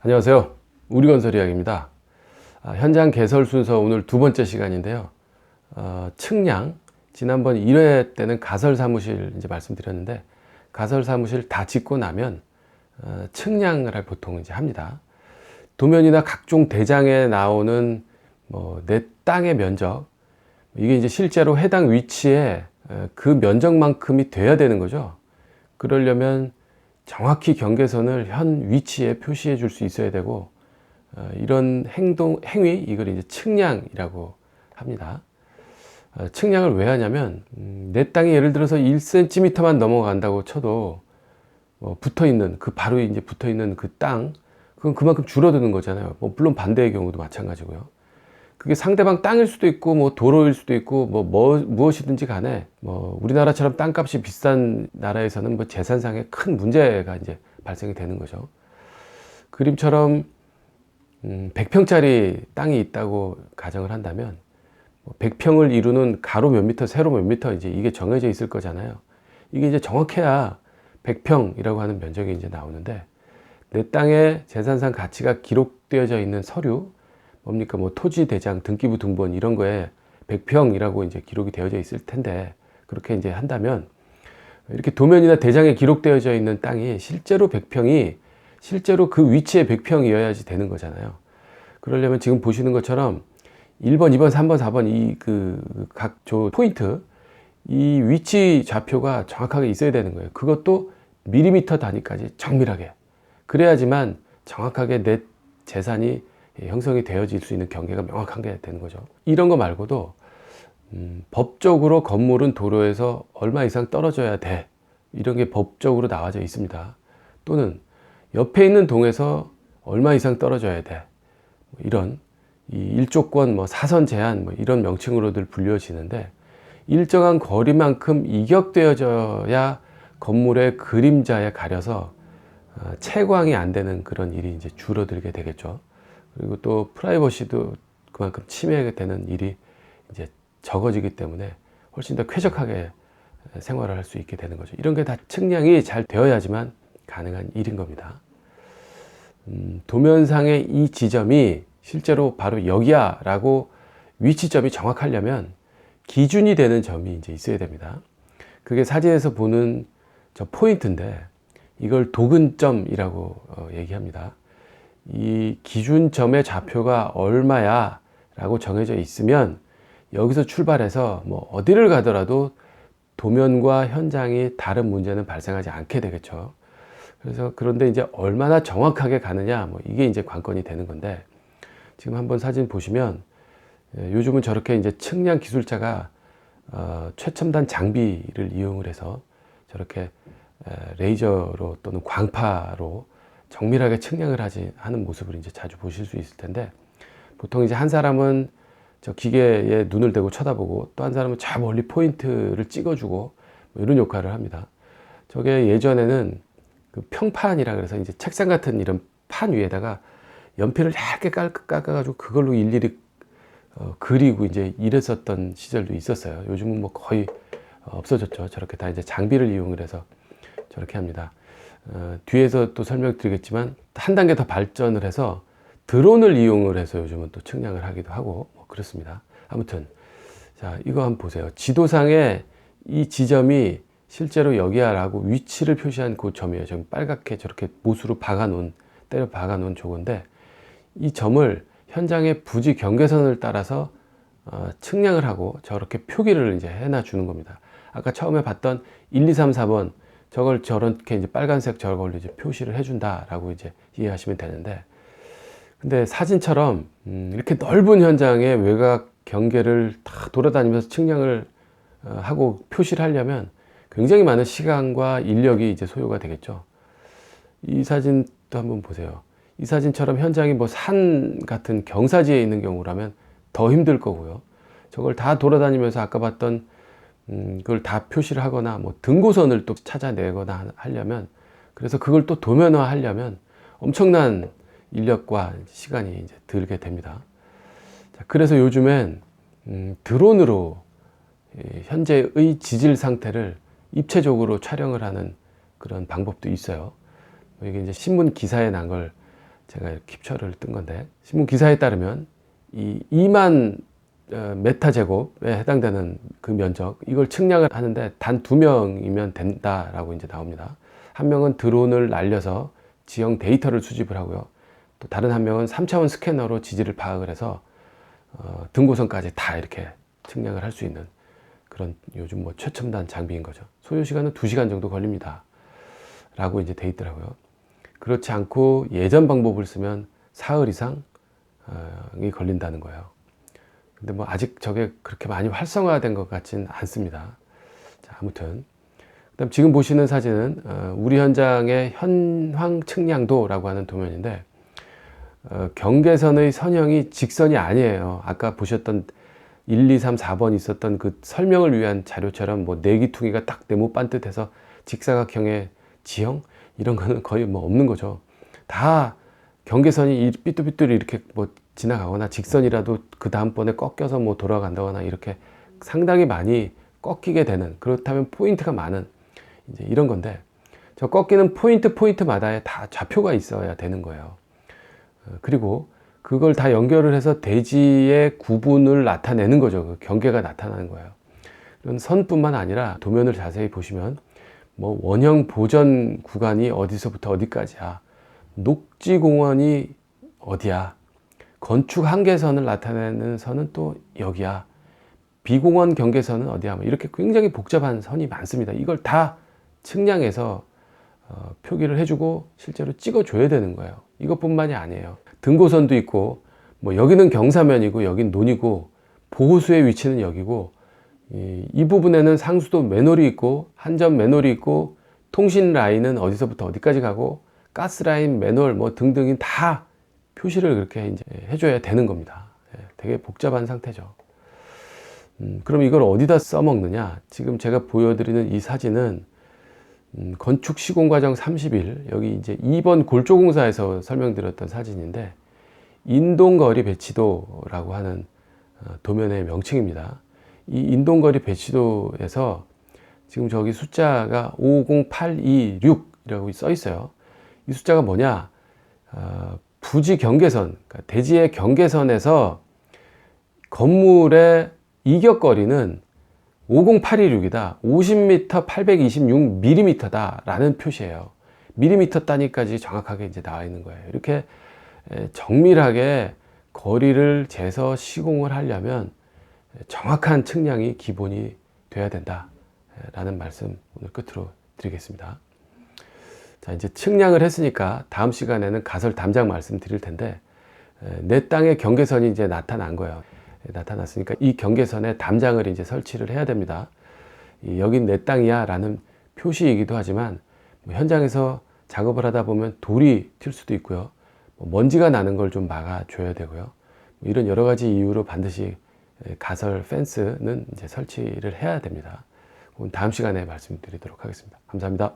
안녕하세요. 우리건설 이야기입니다. 현장 개설 순서 오늘 두 번째 시간인데요. 측량, 지난번 1회 때는 가설 사무실 이제 말씀드렸는데, 가설 사무실 다 짓고 나면 측량을 보통 이제 합니다. 도면이나 각종 대장에 나오는 내 땅의 면적, 이게 이제 실제로 해당 위치에 그 면적만큼이 돼야 되는 거죠. 그러려면 정확히 경계선을 현 위치에 표시해 줄 수 있어야 되고, 이런 행위, 이걸 이제 측량이라고 합니다. 측량을 왜 하냐면, 내 땅이 예를 들어서 1cm만 넘어간다고 쳐도, 붙어 있는, 바로 이제 붙어 있는 그 땅, 그건 그만큼 줄어드는 거잖아요. 물론 반대의 경우도 마찬가지고요. 그게 상대방 땅일 수도 있고, 도로일 수도 있고, 무엇이든지 간에, 우리나라처럼 땅값이 비싼 나라에서는 재산상의 큰 문제가 이제 발생이 되는 거죠. 그림처럼, 100평짜리 땅이 있다고 가정을 한다면, 100평을 이루는 가로 몇 미터, 세로 몇 미터, 이제 이게 정해져 있을 거잖아요. 이게 이제 정확해야 100평이라고 하는 면적이 이제 나오는데, 내 땅의 재산상 가치가 기록되어져 있는 서류, 뭡니까? 토지 대장, 등기부 등본 이런 거에 100평이라고 이제 기록이 되어져 있을 텐데, 그렇게 이제 한다면, 이렇게 도면이나 대장에 기록되어져 있는 땅이 실제로 100평이 실제로 그 위치에 100평이어야지 되는 거잖아요. 그러려면 지금 보시는 것처럼 1번, 2번, 3번, 4번 이 각 포인트, 이 위치 좌표가 정확하게 있어야 되는 거예요. 그것도 밀리미터 단위까지 정밀하게. 그래야지만 정확하게 내 재산이 형성이 되어질 수 있는 경계가 명확하게 되는 거죠. 이런 거 말고도 법적으로 건물은 도로에서 얼마 이상 떨어져야 돼, 이런 게 법적으로 나와져 있습니다. 또는 옆에 있는 동에서 얼마 이상 떨어져야 돼, 이런 이 일조권, 사선 제한, 이런 명칭으로들 불려지는데, 일정한 거리만큼 이격되어져야 건물의 그림자에 가려서 채광이 안 되는 그런 일이 이제 줄어들게 되겠죠. 그리고 또 프라이버시도 그만큼 침해가 되는 일이 이제 적어지기 때문에 훨씬 더 쾌적하게 생활을 할 수 있게 되는 거죠. 이런 게 다 측량이 잘 되어야지만 가능한 일인 겁니다. 도면상의 이 지점이 실제로 바로 여기야 라고 위치점이 정확하려면 기준이 되는 점이 이제 있어야 됩니다. 그게 사진에서 보는 저 포인트인데, 이걸 도근점이라고 얘기합니다. 이 기준점의 좌표가 얼마야 라고 정해져 있으면 여기서 출발해서 어디를 가더라도 도면과 현장이 다른 문제는 발생하지 않게 되겠죠. 그런데 이제 얼마나 정확하게 가느냐, 이게 이제 관건이 되는 건데, 지금 한번 사진 보시면 요즘은 저렇게 이제 측량 기술자가 최첨단 장비를 이용을 해서 저렇게 레이저로 또는 광파로 정밀하게 측량을 하는 모습을 이제 자주 보실 수 있을 텐데, 보통 이제 한 사람은 저 기계에 눈을 대고 쳐다보고, 또 한 사람은 저 멀리 포인트를 찍어주고, 이런 역할을 합니다. 저게 예전에는 그 평판이라 그래서 이제 책상 같은 이런 판 위에다가 연필을 얇게 깎아가지고 그걸로 일일이 그리고 이제 이랬었던 시절도 있었어요. 요즘은 거의 없어졌죠. 저렇게 다 이제 장비를 이용을 해서 저렇게 합니다. 뒤에서 또 설명드리겠지만 한 단계 더 발전을 해서 드론을 이용을 해서 요즘은 또 측량을 하기도 하고 그렇습니다. 아무튼 자, 이거 한번 보세요. 지도상에 이 지점이 실제로 여기야 라고 위치를 표시한 그 점이에요. 지금 빨갛게 저렇게 못으로 때려 박아놓은 저건데, 이 점을 현장의 부지 경계선을 따라서 측량을 하고 저렇게 표기를 이제 해놔 주는 겁니다. 아까 처음에 봤던 1, 2, 3, 4번 저걸 저렇게 이제 빨간색 저걸로 이제 표시를 해준다라고 이제 이해하시면 되는데, 근데 사진처럼 이렇게 넓은 현장의 외곽 경계를 다 돌아다니면서 측량을 하고 표시를 하려면 굉장히 많은 시간과 인력이 이제 소요가 되겠죠. 이 사진도 한번 보세요. 이 사진처럼 현장이 산 같은 경사지에 있는 경우라면 더 힘들 거고요. 저걸 다 돌아다니면서 아까 봤던 그걸 다 표시를 하거나 등고선을 또 찾아내거나 하려면, 그래서 그걸 또 도면화 하려면 엄청난 인력과 시간이 이제 들게 됩니다. 자, 그래서 요즘엔 드론으로 현재의 지질 상태를 입체적으로 촬영을 하는 그런 방법도 있어요. 이게 이제 신문 기사에 난 걸 제가 캡처를 뜬 건데, 신문 기사에 따르면 이 2만 메타 제곱에 해당되는 그 면적, 이걸 측량을 하는데 단 2명이면 된다라고 이제 나옵니다. 한 명은 드론을 날려서 지형 데이터를 수집을 하고요. 또 다른 한 명은 3차원 스캐너로 지지를 파악을 해서 등고선까지 다 이렇게 측량을 할 수 있는 그런 요즘 뭐 최첨단 장비인 거죠. 소요 시간은 2시간 정도 걸립니다. 라고 이제 돼 있더라고요. 그렇지 않고 예전 방법을 쓰면 사흘 이상이 걸린다는 거예요. 근데 뭐 아직 저게 그렇게 많이 활성화된 것 같진 않습니다. 자, 아무튼. 그다음 지금 보시는 사진은 우리 현장의 현황 측량도라고 하는 도면인데, 경계선의 선형이 직선이 아니에요. 아까 보셨던 1, 2, 3, 4번 있었던 그 설명을 위한 자료처럼 뭐 내기퉁이가 딱 네모 반듯해서 직사각형의 지형 이런 거는 거의 뭐 없는 거죠. 다 경계선이 삐뚤삐뚤 이렇게 뭐 지나가거나 직선이라도 그 다음번에 꺾여서 뭐 돌아간다거나 이렇게 상당히 많이 꺾이게 되는, 그렇다면 포인트가 많은 이제 이런 건데, 저 꺾이는 포인트마다에 다 좌표가 있어야 되는 거예요. 그리고 그걸 다 연결을 해서 대지의 구분을 나타내는 거죠. 그 경계가 나타나는 거예요. 그런 선뿐만 아니라 도면을 자세히 보시면 뭐 원형 보전 구간이 어디서부터 어디까지야, 녹지공원이 어디야, 건축 한계선을 나타내는 선은 또 여기야, 비공원 경계선은 어디야, 뭐 이렇게 굉장히 복잡한 선이 많습니다. 이걸 다 측량해서 표기를 해주고 실제로 찍어줘야 되는 거예요. 이것뿐만이 아니에요. 등고선도 있고, 뭐 여기는 경사면이고 여긴 논이고, 보호수의 위치는 여기고, 이 부분에는 상수도 매놀이 있고, 한전 매놀이 있고, 통신 라인은 어디서부터 어디까지 가고, 가스 라인 매놀 뭐 등등이 다 표시를 그렇게 이제 해줘야 되는 겁니다. 되게 복잡한 상태죠. 그럼 이걸 어디다 써먹느냐? 지금 제가 보여드리는 이 사진은 건축 시공 과정 30일, 여기 이제 2번 골조공사에서 설명드렸던 사진인데, 인동거리 배치도라고 하는 도면의 명칭입니다. 이 인동거리 배치도에서 지금 저기 숫자가 50826이라고 써 있어요. 이 숫자가 뭐냐? 부지 경계선, 그러니까 대지의 경계선에서 건물의 이격거리는 50826이다. 50m 826mm 라는 표시예요. 밀리미터 단위까지 정확하게 이제 나와 있는 거예요. 이렇게 정밀하게 거리를 재서 시공을 하려면 정확한 측량이 기본이 돼야 된다 라는 말씀 오늘 끝으로 드리겠습니다. 자, 이제 측량을 했으니까 다음 시간에는 가설 담장 말씀 드릴 텐데, 내 땅의 경계선이 이제 나타난 거예요. 나타났으니까 이 경계선에 담장을 이제 설치를 해야 됩니다. 여긴 내 땅이야 라는 표시이기도 하지만, 현장에서 작업을 하다 보면 돌이 튈 수도 있고요. 먼지가 나는 걸 좀 막아줘야 되고요. 이런 여러 가지 이유로 반드시 가설 펜스는 이제 설치를 해야 됩니다. 다음 시간에 말씀드리도록 하겠습니다. 감사합니다.